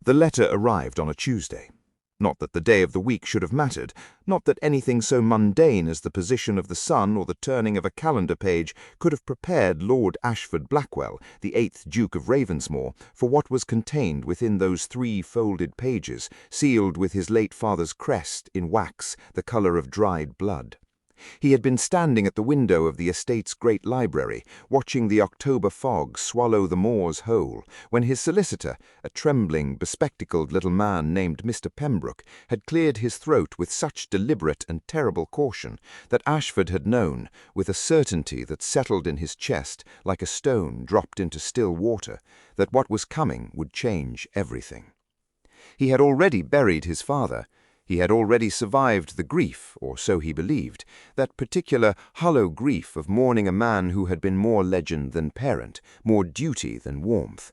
The letter arrived on a Tuesday. Not that the day of the week should have mattered, not that anything so mundane as the position of the sun or the turning of a calendar page could have prepared Lord Ashford Blackwell, the 8th Duke of Ravensmoor, for what was contained within those 3 folded pages, sealed with his late father's crest in wax, the colour of dried blood. He had been standing at the window of the estate's great library, watching the October fog swallow the moors whole, when his solicitor, a trembling, bespectacled little man named Mr. Pembroke, had cleared his throat with such deliberate and terrible caution that Ashford had known, with a certainty that settled in his chest like a stone dropped into still water, that what was coming would change everything. He had already buried his father. He had already survived the grief, or so he believed, that particular hollow grief of mourning a man who had been more legend than parent, more duty than warmth.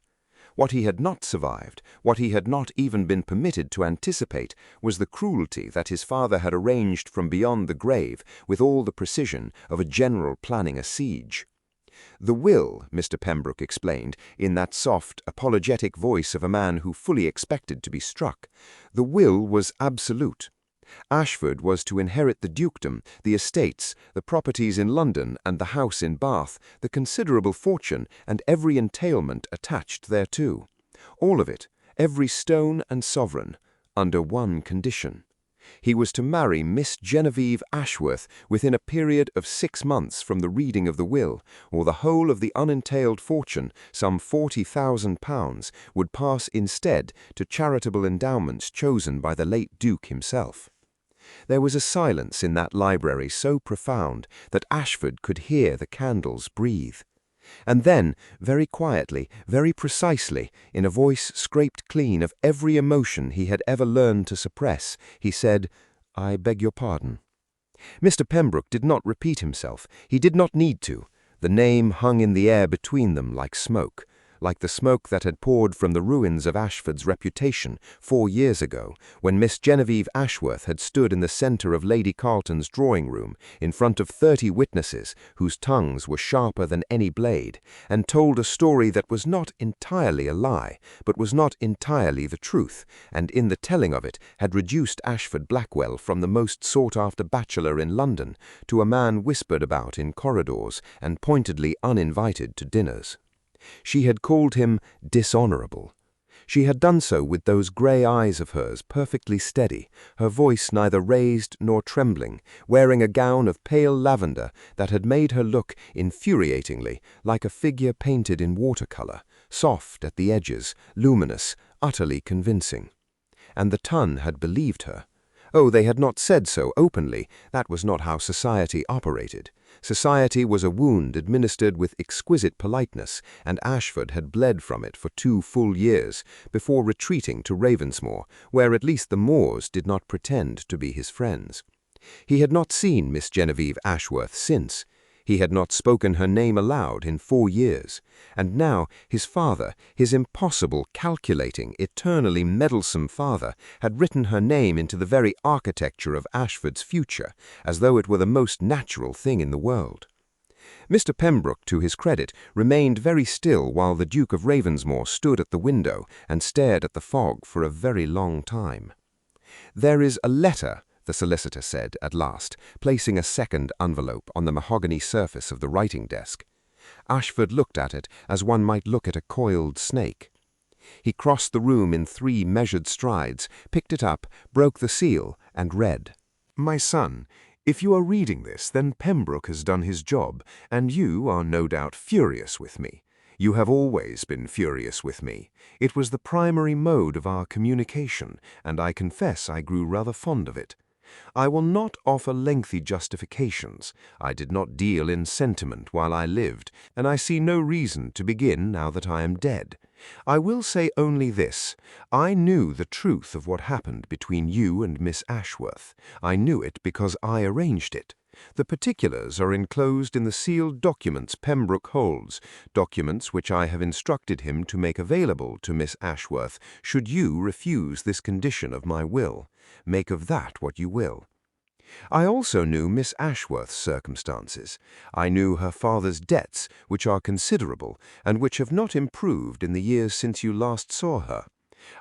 What he had not survived, what he had not even been permitted to anticipate, was the cruelty that his father had arranged from beyond the grave with all the precision of a general planning a siege. The will, Mr. Pembroke explained, in that soft, apologetic voice of a man who fully expected to be struck, the will was absolute. Ashford was to inherit the dukedom, the estates, the properties in London and the house in Bath, the considerable fortune and every entailment attached thereto. All of it, every stone and sovereign, under one condition. He was to marry Miss Genevieve Ashworth within a period of 6 months from the reading of the will, or the whole of the unentailed fortune, some £40,000, would pass instead to charitable endowments chosen by the late Duke himself. There was a silence in that library so profound that Ashford could hear the candles breathe. And then, very quietly, very precisely, in a voice scraped clean of every emotion he had ever learned to suppress, he said, "I beg your pardon." Mr. Pembroke did not repeat himself. He did not need to. The name hung in the air between them like smoke, like the smoke that had poured from the ruins of Ashford's reputation 4 years ago, when Miss Genevieve Ashworth had stood in the centre of Lady Carlton's drawing-room, in front of 30 witnesses, whose tongues were sharper than any blade, and told a story that was not entirely a lie, but was not entirely the truth, and in the telling of it had reduced Ashford Blackwell from the most sought-after bachelor in London to a man whispered about in corridors and pointedly uninvited to dinners. She had called him dishonourable. She had done so with those grey eyes of hers perfectly steady, her voice neither raised nor trembling, wearing a gown of pale lavender that had made her look infuriatingly like a figure painted in watercolour, soft at the edges, luminous, utterly convincing. And the ton had believed her. Oh, they had not said so openly. That was not how society operated. Society was a wound administered with exquisite politeness, and Ashford had bled from it for 2 full years before retreating to Ravensmoor, where at least the Moors did not pretend to be his friends. He had not seen Miss Genevieve Ashworth since. He had not spoken her name aloud in 4 years, and now his father, his impossible, calculating, eternally meddlesome father, had written her name into the very architecture of Ashford's future, as though it were the most natural thing in the world. Mr. Pembroke, to his credit, remained very still while the Duke of Ravensmoor stood at the window and stared at the fog for a very long time. "There is a letter," the solicitor said at last, placing a second envelope on the mahogany surface of the writing-desk. Ashford looked at it as one might look at a coiled snake. He crossed the room in 3 measured strides, picked it up, broke the seal, and read. "My son, if you are reading this, then Pembroke has done his job, and you are no doubt furious with me. You have always been furious with me. It was the primary mode of our communication, and I confess I grew rather fond of it. I will not offer lengthy justifications. I did not deal in sentiment while I lived, and I see no reason to begin now that I am dead. I will say only this. I knew the truth of what happened between you and Miss Ashworth. I knew it because I arranged it. The particulars are enclosed in the sealed documents Pembroke holds, documents which I have instructed him to make available to Miss Ashworth should you refuse this condition of my will. Make of that what you will. I also knew Miss Ashworth's circumstances. I knew her father's debts, which are considerable, and which have not improved in the years since you last saw her.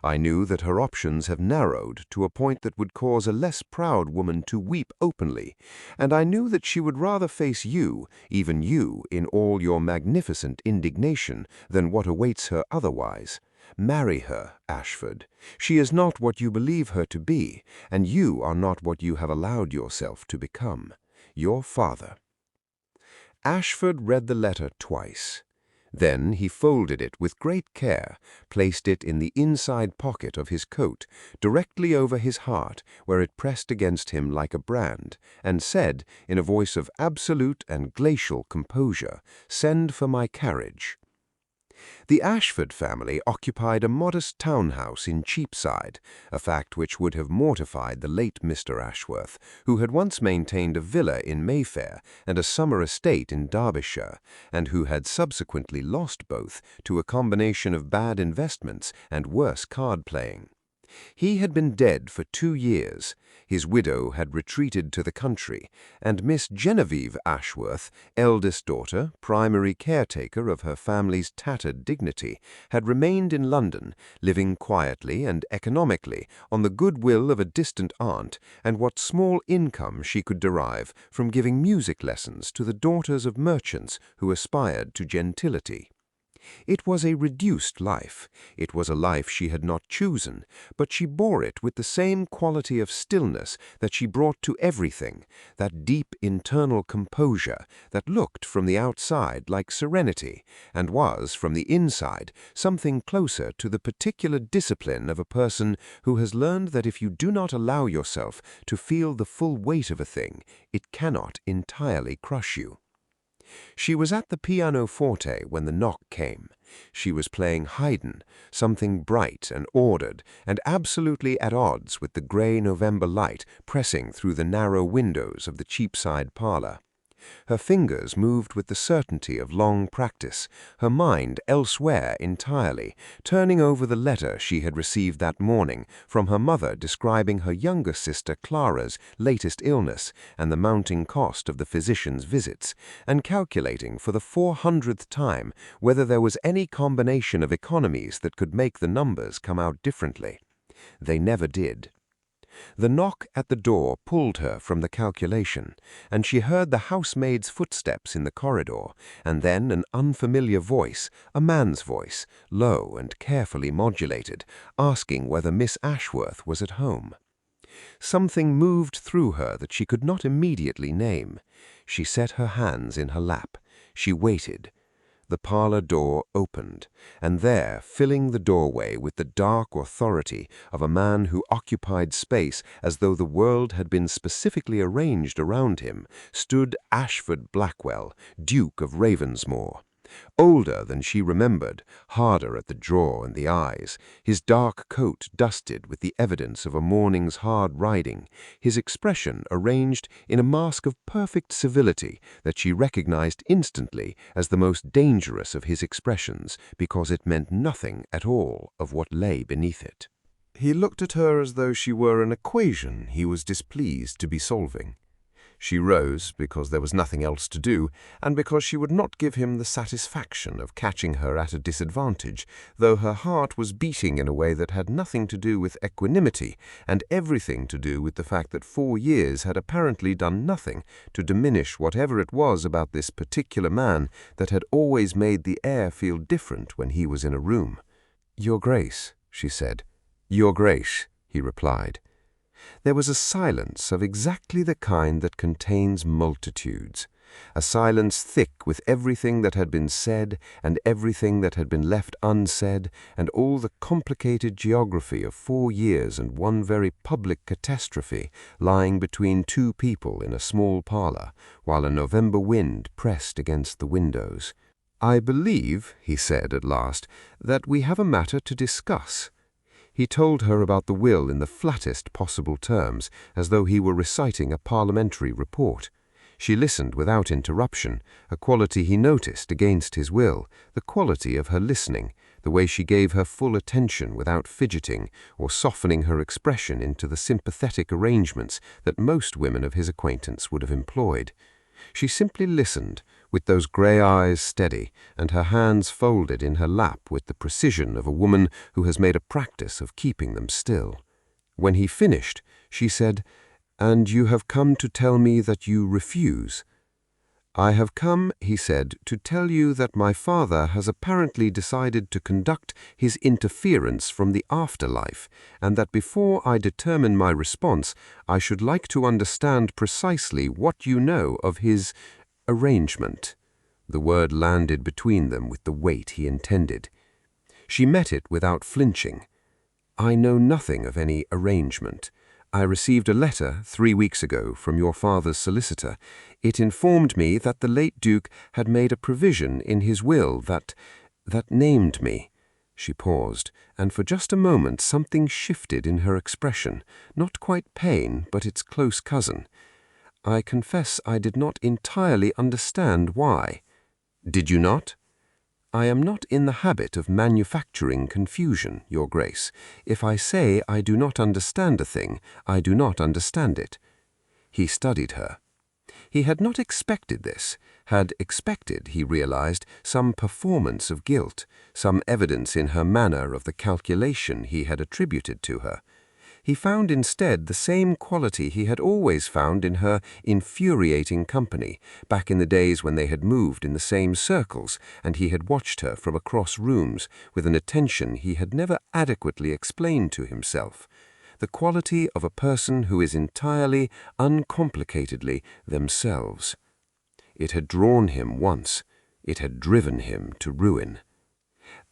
I knew that her options have narrowed to a point that would cause a less proud woman to weep openly, and I knew that she would rather face you, even you, in all your magnificent indignation, than what awaits her otherwise. Marry her, Ashford. She is not what you believe her to be, and you are not what you have allowed yourself to become. Your father. Ashford read the letter twice. Then he folded it with great care, placed it in the inside pocket of his coat, directly over his heart, where it pressed against him like a brand, and said, in a voice of absolute and glacial composure, "Send for my carriage." The Ashford family occupied a modest townhouse in Cheapside, a fact which would have mortified the late Mr. Ashworth, who had once maintained a villa in Mayfair and a summer estate in Derbyshire, and who had subsequently lost both to a combination of bad investments and worse card-playing. He had been dead for 2 years, his widow had retreated to the country, and Miss Genevieve Ashworth, eldest daughter, primary caretaker of her family's tattered dignity, had remained in London, living quietly and economically on the goodwill of a distant aunt and what small income she could derive from giving music lessons to the daughters of merchants who aspired to gentility. It was a reduced life. It was a life she had not chosen, but she bore it with the same quality of stillness that she brought to everything, that deep internal composure that looked from the outside like serenity, and was, from the inside, something closer to the particular discipline of a person who has learned that if you do not allow yourself to feel the full weight of a thing, it cannot entirely crush you. She was at the pianoforte when the knock came. She was playing Haydn, something bright and ordered, and absolutely at odds with the grey November light pressing through the narrow windows of the Cheapside parlour. Her fingers moved with the certainty of long practice, her mind elsewhere entirely, turning over the letter she had received that morning from her mother describing her younger sister Clara's latest illness and the mounting cost of the physician's visits, and calculating for the 400th time whether there was any combination of economies that could make the numbers come out differently. They never did. The knock at the door pulled her from the calculation, and she heard the housemaid's footsteps in the corridor, and then an unfamiliar voice, a man's voice, low and carefully modulated, asking whether Miss Ashworth was at home. Something moved through her that she could not immediately name. She set her hands in her lap. She waited. The parlour door opened, and there, filling the doorway with the dark authority of a man who occupied space as though the world had been specifically arranged around him, stood Ashford Blackwell, Duke of Ravensmoor. Older than she remembered, harder at the jaw and the eyes, his dark coat dusted with the evidence of a morning's hard riding, his expression arranged in a mask of perfect civility that she recognized instantly as the most dangerous of his expressions because it meant nothing at all of what lay beneath it. He looked at her as though she were an equation he was displeased to be solving. She rose because there was nothing else to do, and because she would not give him the satisfaction of catching her at a disadvantage, though her heart was beating in a way that had nothing to do with equanimity, and everything to do with the fact that 4 years had apparently done nothing to diminish whatever it was about this particular man that had always made the air feel different when he was in a room. "Your Grace," she said. "Your Grace," he replied. There was a silence of exactly the kind that contains multitudes, a silence thick with everything that had been said and everything that had been left unsaid, and all the complicated geography of 4 years and one very public catastrophe lying between 2 people in a small parlour, while a November wind pressed against the windows. "I believe," he said at last, "that we have a matter to discuss." He told her about the will in the flattest possible terms, as though he were reciting a parliamentary report. She listened without interruption, a quality he noticed against his will, the quality of her listening, the way she gave her full attention without fidgeting or softening her expression into the sympathetic arrangements that most women of his acquaintance would have employed. She simply listened, with those grey eyes steady and her hands folded in her lap with the precision of a woman who has made a practice of keeping them still. When he finished, she said, "And you have come to tell me that you refuse?" "I have come," he said, "to tell you that my father has apparently decided to conduct his interference from the afterlife, and that before I determine my response, I should like to understand precisely what you know of his arrangement." The word landed between them with the weight he intended. She met it without flinching. "I know nothing of any arrangement. I received a letter 3 weeks ago from your father's solicitor. It informed me that the late Duke had made a provision in his will that named me." She paused, and for just a moment something shifted in her expression, not quite pain, but its close cousin. "I confess I did not entirely understand why." "Did you not?" "I am not in the habit of manufacturing confusion, Your Grace. If I say I do not understand a thing, I do not understand it." He studied her. He had not expected this, had expected, he realized, some performance of guilt, some evidence in her manner of the calculation he had attributed to her. He found instead the same quality he had always found in her infuriating company, back in the days when they had moved in the same circles and he had watched her from across rooms with an attention he had never adequately explained to himself. The quality of a person who is entirely, uncomplicatedly themselves. It had drawn him once. It had driven him to ruin.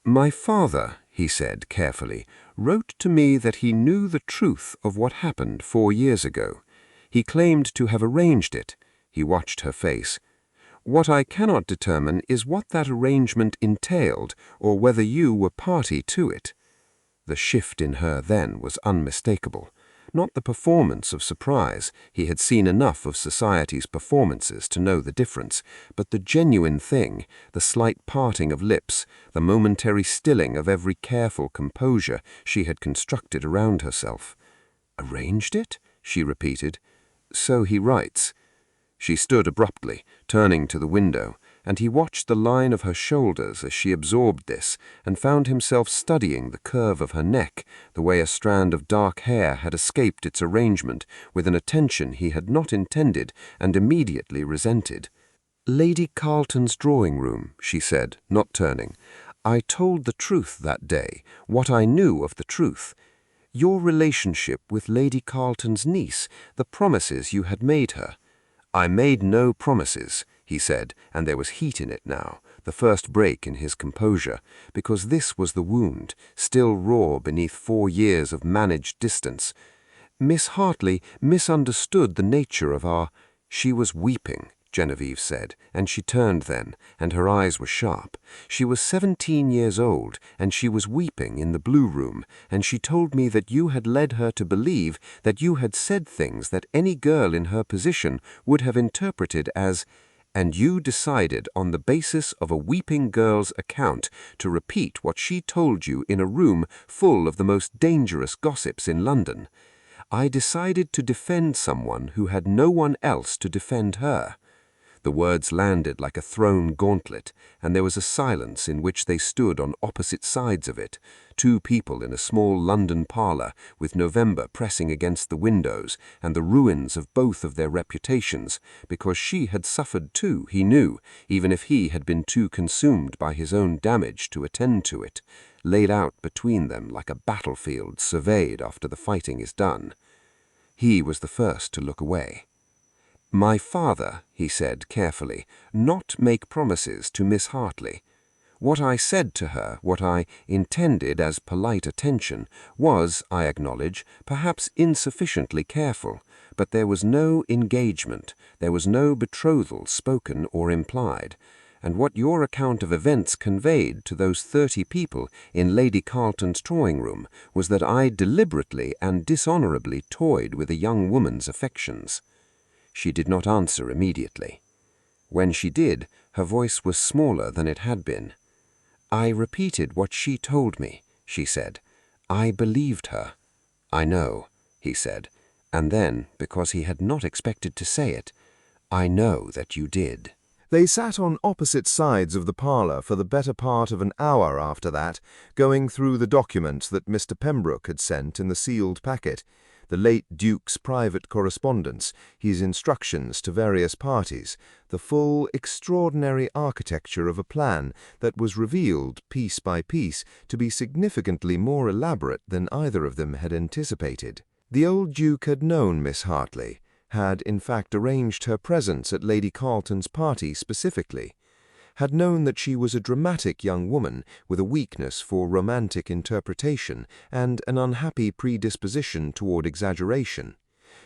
"My father," he said carefully, "wrote to me that he knew the truth of what happened 4 years ago. He claimed to have arranged it." He watched her face. "What I cannot determine is what that arrangement entailed, or whether you were party to it." The shift in her then was unmistakable. Not the performance of surprise, he had seen enough of society's performances to know the difference, but the genuine thing, the slight parting of lips, the momentary stilling of every careful composure she had constructed around herself. "Arranged it?" she repeated. "So he writes." She stood abruptly, turning to the window, and he watched the line of her shoulders as she absorbed this, and found himself studying the curve of her neck, the way a strand of dark hair had escaped its arrangement, with an attention he had not intended and immediately resented. "Lady Carlton's drawing-room," she said, not turning. "I told the truth that day, what I knew of the truth. Your relationship with Lady Carlton's niece, the promises you had made her." "I made no promises," he said, and there was heat in it now, the first break in his composure, because this was the wound, still raw beneath 4 years of managed distance. "Miss Hartley misunderstood the nature of our—" "She was weeping," Genevieve said, and she turned then, and her eyes were sharp. "She was 17 years old, and she was weeping in the blue room, and she told me that you had led her to believe that you had said things that any girl in her position would have interpreted as, and you decided on the basis of a weeping girl's account to repeat what she told you in a room full of the most dangerous gossips in London. I decided to defend someone who had no one else to defend her." The words landed like a thrown gauntlet, and there was a silence in which they stood on opposite sides of it, 2 people in a small London parlour, with November pressing against the windows, and the ruins of both of their reputations, because she had suffered too, he knew, even if he had been too consumed by his own damage to attend to it, laid out between them like a battlefield surveyed after the fighting is done. He was the first to look away. "My father," he said carefully, "not make promises to Miss Hartley. What I said to her, what I intended as polite attention, was, I acknowledge, perhaps insufficiently careful, but there was no engagement, there was no betrothal spoken or implied, and what your account of events conveyed to those 30 people in Lady Carlton's drawing-room was that I deliberately and dishonourably toyed with a young woman's affections." She did not answer immediately. When she did, her voice was smaller than it had been. "I repeated what she told me," she said. "I believed her." "I know," he said, and then, because he had not expected to say it, "I know that you did." They sat on opposite sides of the parlour for the better part of an hour after that, going through the documents that Mr. Pembroke had sent in the sealed packet, the late Duke's private correspondence, his instructions to various parties, the full, extraordinary architecture of a plan that was revealed, piece by piece, to be significantly more elaborate than either of them had anticipated. The old Duke had known Miss Hartley, had in fact arranged her presence at Lady Carlton's party specifically, had known that she was a dramatic young woman with a weakness for romantic interpretation and an unhappy predisposition toward exaggeration,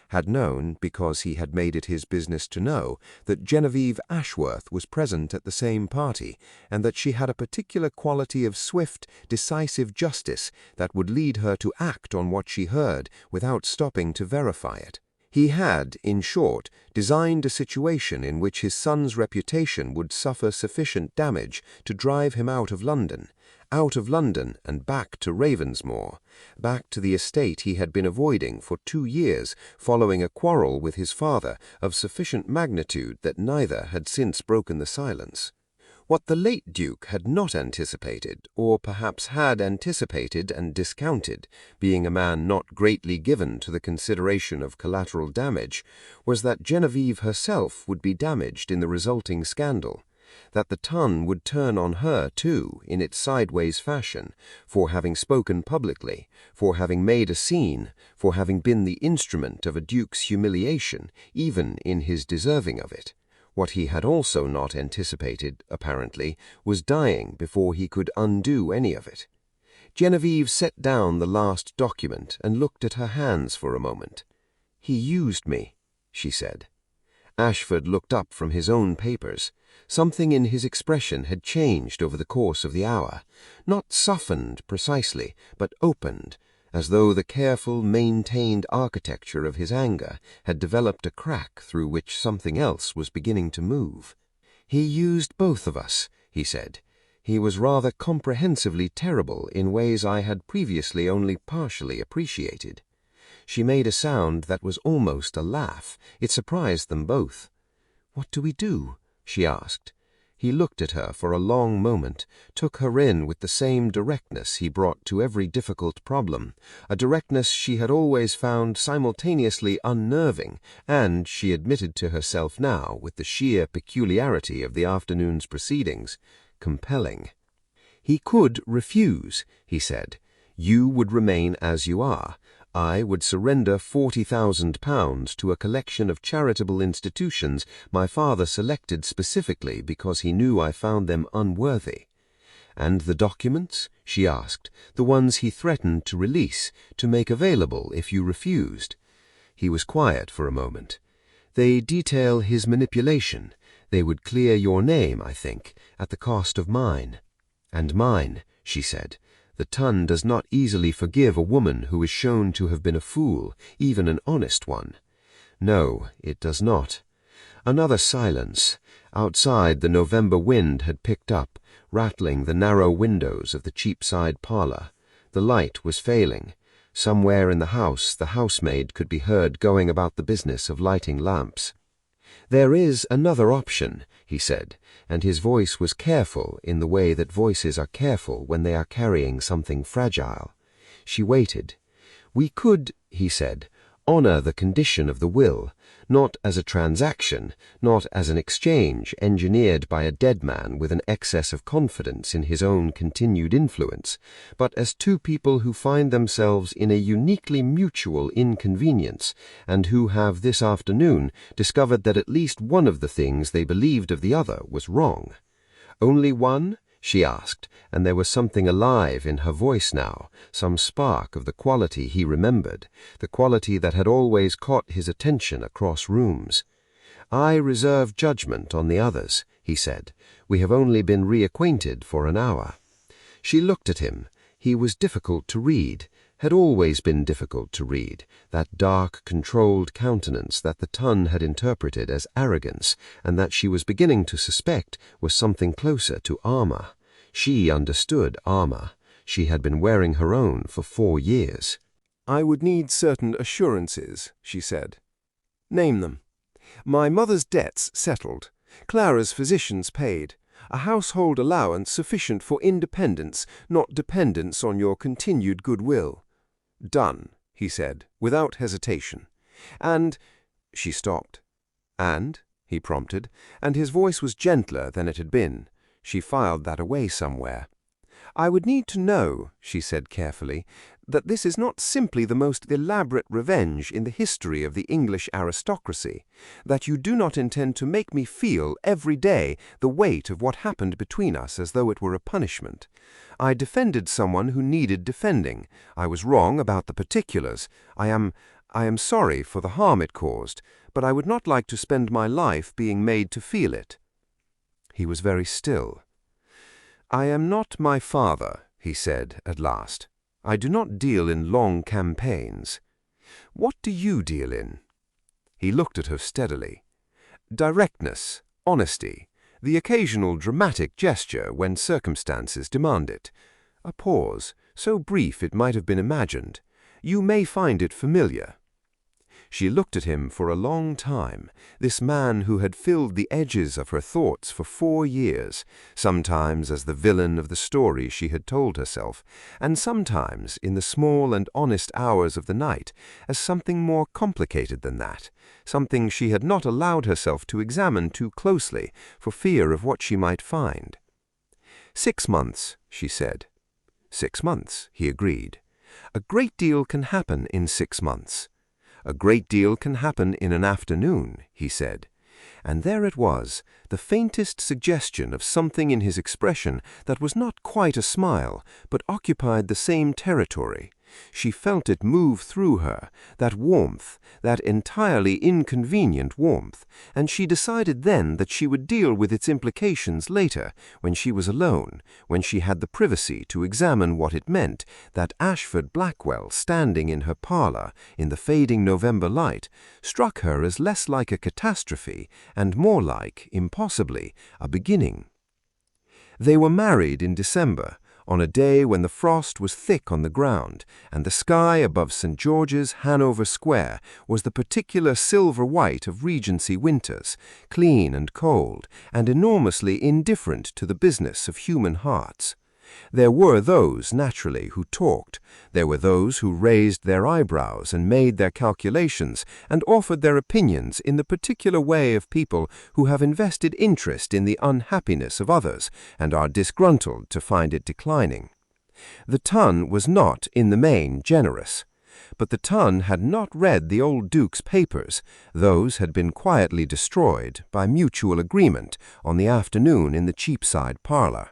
had known, because he had made it his business to know, that Genevieve Ashworth was present at the same party, and that she had a particular quality of swift, decisive justice that would lead her to act on what she heard without stopping to verify it. He had, in short, designed a situation in which his son's reputation would suffer sufficient damage to drive him out of London and back to Ravensmoor, back to the estate he had been avoiding for 2 years following a quarrel with his father of sufficient magnitude that neither had since broken the silence. What the late Duke had not anticipated, or perhaps had anticipated and discounted, being a man not greatly given to the consideration of collateral damage, was that Genevieve herself would be damaged in the resulting scandal, that the ton would turn on her, too, in its sideways fashion, for having spoken publicly, for having made a scene, for having been the instrument of a duke's humiliation, even in his deserving of it. What he had also not anticipated, apparently, was dying before he could undo any of it. Genevieve set down the last document and looked at her hands for a moment. "He used me," she said. Ashford looked up from his own papers. Something in his expression had changed over the course of the hour, not softened precisely, but opened, as though the careful, maintained architecture of his anger had developed a crack through which something else was beginning to move. "He used both of us," he said. "He was rather comprehensively terrible in ways I had previously only partially appreciated." She made a sound that was almost a laugh. It surprised them both. "What do we do?" she asked. He looked at her for a long moment, took her in with the same directness he brought to every difficult problem, a directness she had always found simultaneously unnerving and, she admitted to herself now with the sheer peculiarity of the afternoon's proceedings, compelling. "He could refuse," he said. "You would remain as you are. I would surrender £40,000 to a collection of charitable institutions my father selected specifically because he knew I found them unworthy." "And the documents?" she asked, "the ones he threatened to release, to make available if you refused?" He was quiet for a moment. "They detail his manipulation. They would clear your name, I think, at the cost of mine." "And mine," she said. "The ton does not easily forgive a woman who is shown to have been a fool, even an honest one." "No, it does not." Another silence. Outside, the November wind had picked up, rattling the narrow windows of the Cheapside parlour. The light was failing. Somewhere in the house, the housemaid could be heard going about the business of lighting lamps. "There is another option," he said, and his voice was careful in the way that voices are careful when they are carrying something fragile. She waited. "We could," he said, "honor the condition of the will, not as a transaction, not as an exchange engineered by a dead man with an excess of confidence in his own continued influence, but as two people who find themselves in a uniquely mutual inconvenience, and who have this afternoon discovered that at least one of the things they believed of the other was wrong." "Only one?" she asked, and there was something alive in her voice now, some spark of the quality he remembered, the quality that had always caught his attention across rooms. "I reserve judgment on the others," he said. "We have only been reacquainted for an hour." She looked at him. He was difficult to read, had always been difficult to read, that dark, controlled countenance that the ton had interpreted as arrogance, and that she was beginning to suspect was something closer to armor. She understood armor. She had been wearing her own for 4 years. "I would need certain assurances," she said. "Name them." "My mother's debts settled. Clara's physicians paid. A household allowance sufficient for independence, not dependence on your continued goodwill. Done, he said, without hesitation. And she stopped. And, he prompted, and his voice was gentler than it had been. She filed that away somewhere. I would need to know, she said carefully, that this is not simply the most elaborate revenge in the history of the English aristocracy, that you do not intend to make me feel every day the weight of what happened between us as though it were a punishment. I defended someone who needed defending. I was wrong about the particulars. I am sorry for the harm it caused, but I would not like to spend my life being made to feel it. He was very still. I am not my father, he said at last. I do not deal in long campaigns. What do you deal in? He looked at her steadily. Directness, honesty, the occasional dramatic gesture when circumstances demand it. A pause, so brief it might have been imagined. You may find it familiar. She looked at him for a long time, this man who had filled the edges of her thoughts for 4 years, sometimes as the villain of the story she had told herself, and sometimes, in the small and honest hours of the night, as something more complicated than that, something she had not allowed herself to examine too closely for fear of what she might find. 6 months, she said. 6 months, he agreed. A great deal can happen in 6 months. A great deal can happen in an afternoon, he said. And there it was, the faintest suggestion of something in his expression that was not quite a smile, but occupied the same territory. She felt it move through her, that warmth, that entirely inconvenient warmth, and she decided then that she would deal with its implications later, when she was alone, when she had the privacy to examine what it meant, that Ashford Blackwell standing in her parlour in the fading November light struck her as less like a catastrophe and more like, impossibly, a beginning. They were married in December, on a day when the frost was thick on the ground, and the sky above St. George's, Hanover Square, was the particular silver white of Regency winters, clean and cold, and enormously indifferent to the business of human hearts. There were those, naturally, who talked. There were those who raised their eyebrows and made their calculations and offered their opinions in the particular way of people who have invested interest in the unhappiness of others and are disgruntled to find it declining. The ton was not, in the main, generous. But the ton had not read the old Duke's papers. Those had been quietly destroyed, by mutual agreement, on the afternoon in the Cheapside parlour.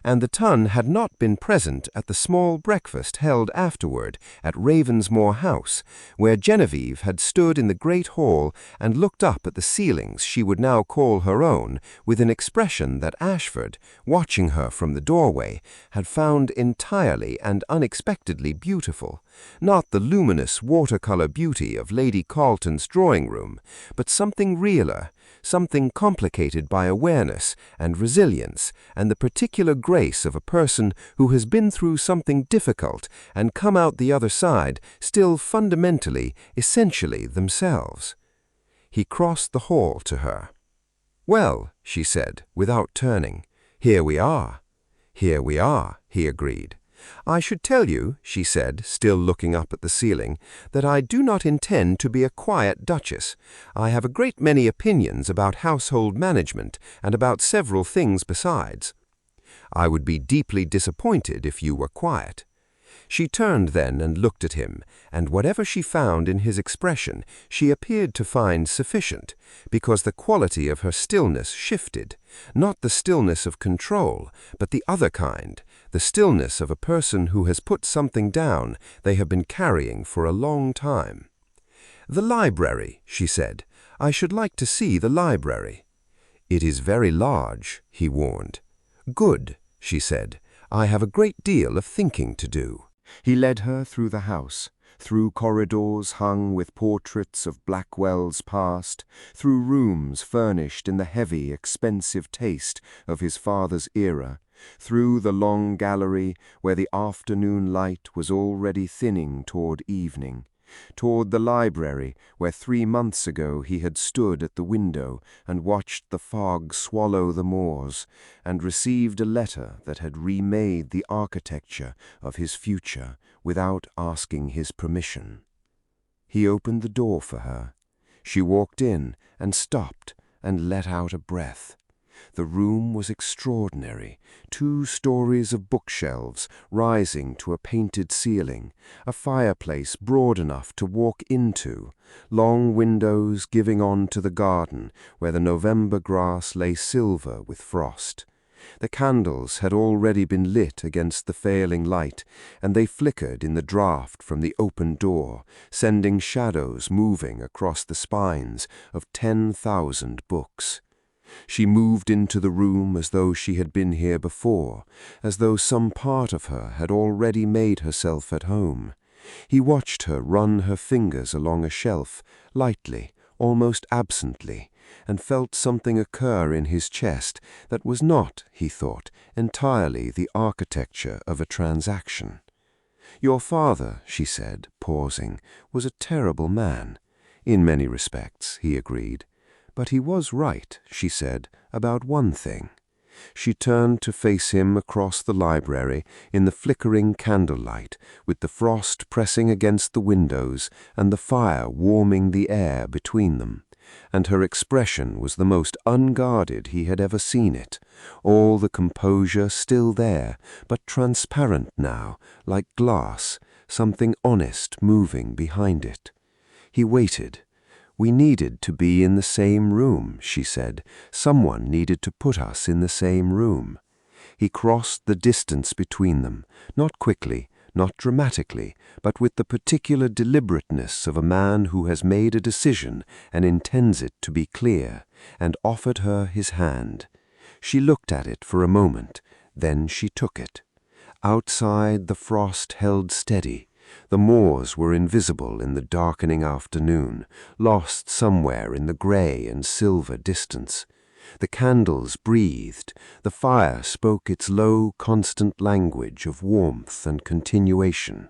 And the ton had not been present at the small breakfast held afterward at Ravensmoor House, where Genevieve had stood in the great hall and looked up at the ceilings she would now call her own, with an expression that Ashford, watching her from the doorway, had found entirely and unexpectedly beautiful, not the luminous watercolour beauty of Lady Carlton's drawing-room, but something realer, something complicated by awareness and resilience and the particular grace of a person who has been through something difficult and come out the other side still fundamentally, essentially themselves. He crossed the hall to her. "Well," she said, without turning, "here we are." "Here we are," he agreed. "I should tell you," she said, still looking up at the ceiling, "that I do not intend to be a quiet duchess. I have a great many opinions about household management and about several things besides. I would be deeply disappointed if you were quiet." She turned then and looked at him, and whatever she found in his expression she appeared to find sufficient, because the quality of her stillness shifted, not the stillness of control, but the other kind, the stillness of a person who has put something down they have been carrying for a long time. "The library," she said. "I should like to see the library." "It is very large," he warned. "Good," she said. "I have a great deal of thinking to do." He led her through the house, through corridors hung with portraits of Blackwell's past, through rooms furnished in the heavy, expensive taste of his father's era, through the long gallery where the afternoon light was already thinning toward evening, toward the library where 3 months ago he had stood at the window and watched the fog swallow the moors, and received a letter that had remade the architecture of his future without asking his permission. He opened the door for her. She walked in and stopped and let out a breath. The room was extraordinary. 2 stories of bookshelves rising to a painted ceiling, a fireplace broad enough to walk into, long windows giving on to the garden where the November grass lay silver with frost. The candles had already been lit against the failing light, and they flickered in the draught from the open door, sending shadows moving across the spines of 10,000 books. She moved into the room as though she had been here before, as though some part of her had already made herself at home. He watched her run her fingers along a shelf, lightly, almost absently, and felt something occur in his chest that was not, he thought, entirely the architecture of a transaction. "Your father," she said, pausing, "was a terrible man." "In many respects," he agreed. "But he was right," she said, "about one thing." She turned to face him across the library in the flickering candlelight, with the frost pressing against the windows and the fire warming the air between them. And her expression was the most unguarded he had ever seen it, all the composure still there, but transparent now, like glass, something honest moving behind it. He waited. "We needed to be in the same room," she said. "Someone needed to put us in the same room." He crossed the distance between them, not quickly, not dramatically, but with the particular deliberateness of a man who has made a decision and intends it to be clear, and offered her his hand. She looked at it for a moment, then she took it. Outside the frost held steady. The moors were invisible in the darkening afternoon, lost somewhere in the grey and silver distance. The candles breathed, the fire spoke its low, constant language of warmth and continuation.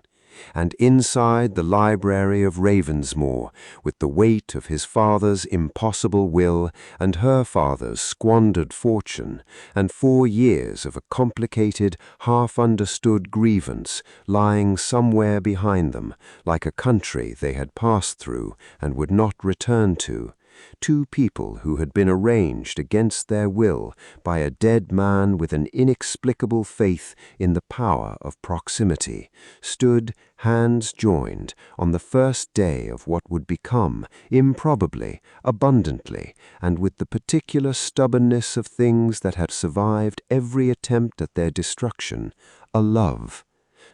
And inside the library of Ravensmoor, with the weight of his father's impossible will and her father's squandered fortune, and 4 years of a complicated, half-understood grievance lying somewhere behind them, like a country they had passed through and would not return to, 2 people who had been arranged against their will by a dead man with an inexplicable faith in the power of proximity, stood, hands joined, on the first day of what would become, improbably, abundantly, and with the particular stubbornness of things that had survived every attempt at their destruction, a love.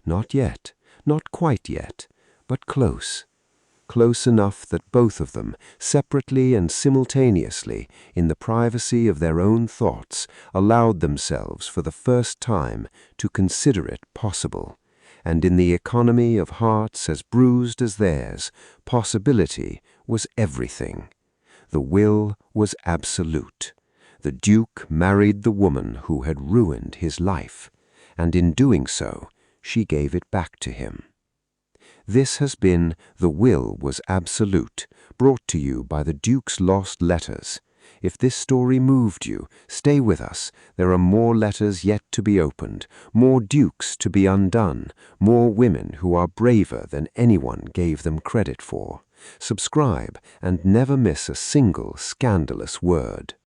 Not yet, not quite yet, but close. Close enough that both of them, separately and simultaneously, in the privacy of their own thoughts, allowed themselves for the first time to consider it possible. And in the economy of hearts as bruised as theirs, possibility was everything. The will was absolute. The Duke married the woman who had ruined his life, and in doing so, she gave it back to him. This has been The Will Was Absolute, brought to you by the Duke's Lost Letters. If this story moved you, stay with us. There are more letters yet to be opened, more dukes to be undone, more women who are braver than anyone gave them credit for. Subscribe and never miss a single scandalous word.